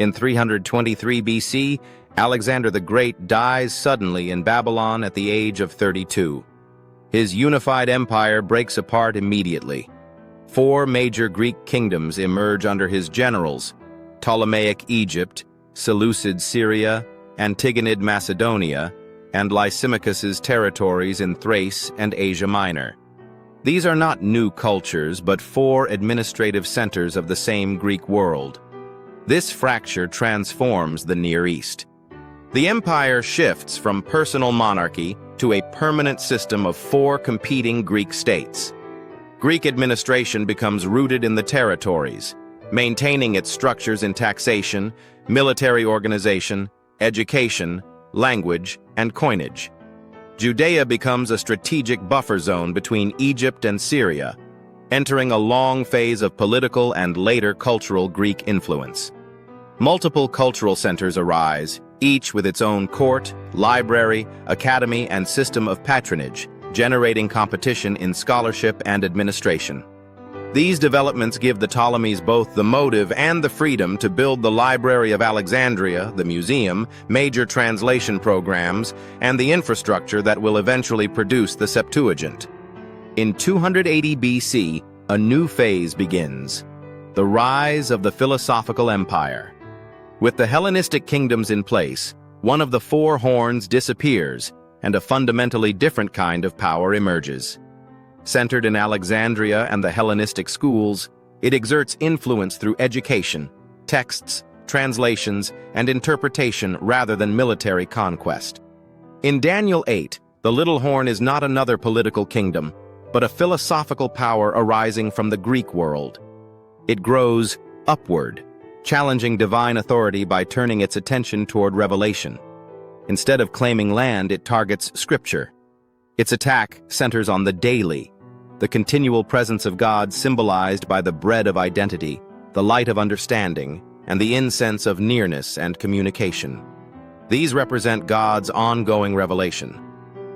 In 323 BC, Alexander the Great dies suddenly in Babylon at the age of 32. His unified empire breaks apart immediately. 4 major Greek kingdoms emerge under his generals: Ptolemaic Egypt, Seleucid Syria, Antigonid Macedonia, and Lysimachus's territories in Thrace and Asia Minor. These are not new cultures, but 4 administrative centers of the same Greek world. This fracture transforms the Near East. The empire shifts from personal monarchy to a permanent system of 4 competing Greek states. Greek administration becomes rooted in the territories, maintaining its structures in taxation, military organization, education, language, and coinage. Judea becomes a strategic buffer zone between Egypt and Syria, entering a long phase of political and later cultural Greek influence. Multiple cultural centers arise, each with its own court, library, academy, and system of patronage, generating competition in scholarship and administration. These developments give the Ptolemies both the motive and the freedom to build the Library of Alexandria, the museum, major translation programs, and the infrastructure that will eventually produce the Septuagint. In 280 BC, a new phase begins: the rise of the philosophical empire. With the Hellenistic kingdoms in place, one of the 4 horns disappears, and a fundamentally different kind of power emerges. Centered in Alexandria and the Hellenistic schools, it exerts influence through education, texts, translations, and interpretation rather than military conquest. In Daniel 8, the Little Horn is not another political kingdom, but a philosophical power arising from the Greek world. It grows upward, challenging divine authority by turning its attention toward revelation. Instead of claiming land, it targets scripture. Its attack centers on the daily, the continual presence of God symbolized by the bread of identity, the light of understanding, and the incense of nearness and communication. These represent God's ongoing revelation.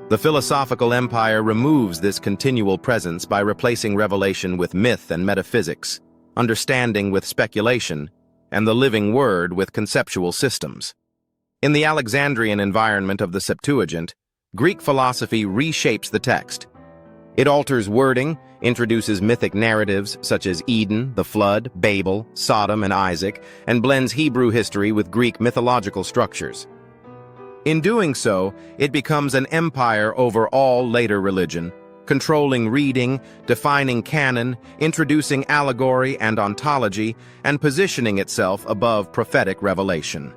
The philosophical empire removes this continual presence by replacing revelation with myth and metaphysics, understanding with speculation, and the living word with conceptual systems. In the Alexandrian environment of the Septuagint, Greek philosophy reshapes the text. It alters wording, introduces mythic narratives such as Eden, the flood, Babel, Sodom, and Isaac, and blends Hebrew history with Greek mythological structures. In doing so, it becomes an empire over all later religion, controlling reading, defining canon, introducing allegory and ontology, and positioning itself above prophetic revelation.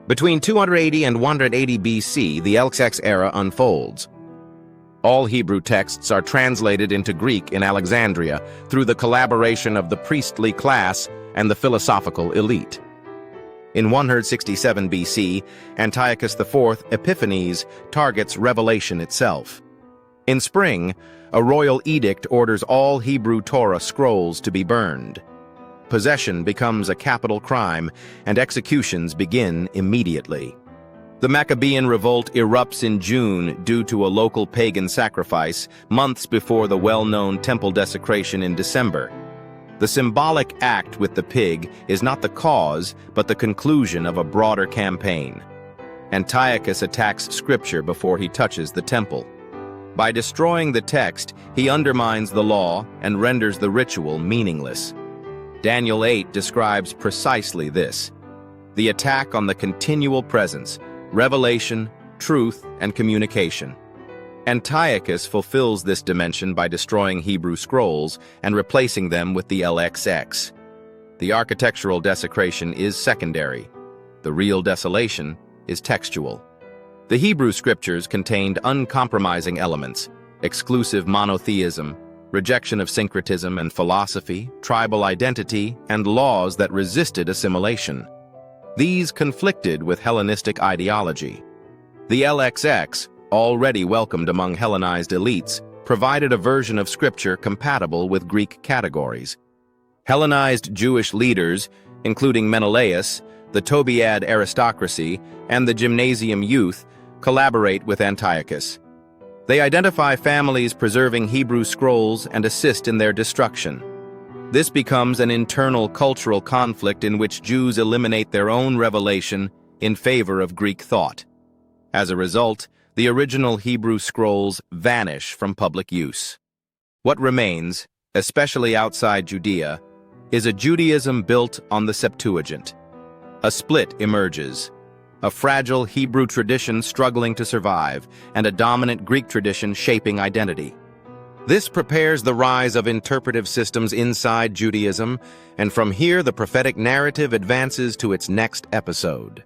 Between 280 and 180 BC, the LXX era unfolds. All Hebrew texts are translated into Greek in Alexandria through the collaboration of the priestly class and the philosophical elite. In 167 BC, Antiochus IV Epiphanes targets revelation itself. In spring, a royal edict orders all Hebrew Torah scrolls to be burned. Possession becomes a capital crime, and executions begin immediately. The Maccabean revolt erupts in June due to a local pagan sacrifice, months before the well-known temple desecration in December. The symbolic act with the pig is not the cause, but the conclusion of a broader campaign. Antiochus attacks scripture before he touches the temple. By destroying the text, he undermines the law and renders the ritual meaningless. Daniel 8 describes precisely this: the attack on the continual presence, revelation, truth, and communication. Antiochus fulfills this dimension by destroying Hebrew scrolls and replacing them with the LXX. The architectural desecration is secondary. The real desolation is textual. The Hebrew scriptures contained uncompromising elements: exclusive monotheism, rejection of syncretism and philosophy, tribal identity, and laws that resisted assimilation. These conflicted with Hellenistic ideology. The LXX, already welcomed among Hellenized elites, provided a version of scripture compatible with Greek categories. Hellenized Jewish leaders, including Menelaus, the Tobiad aristocracy, and the gymnasium youth, collaborate with Antiochus. They identify families preserving Hebrew scrolls and assist in their destruction. This becomes an internal cultural conflict in which Jews eliminate their own revelation in favor of Greek thought. As a result, the original Hebrew scrolls vanish from public use. What remains, especially outside Judea, is a Judaism built on the Septuagint. A split emerges, a fragile Hebrew tradition struggling to survive, and a dominant Greek tradition shaping identity. This prepares the rise of interpretive systems inside Judaism, and from here the prophetic narrative advances to its next episode.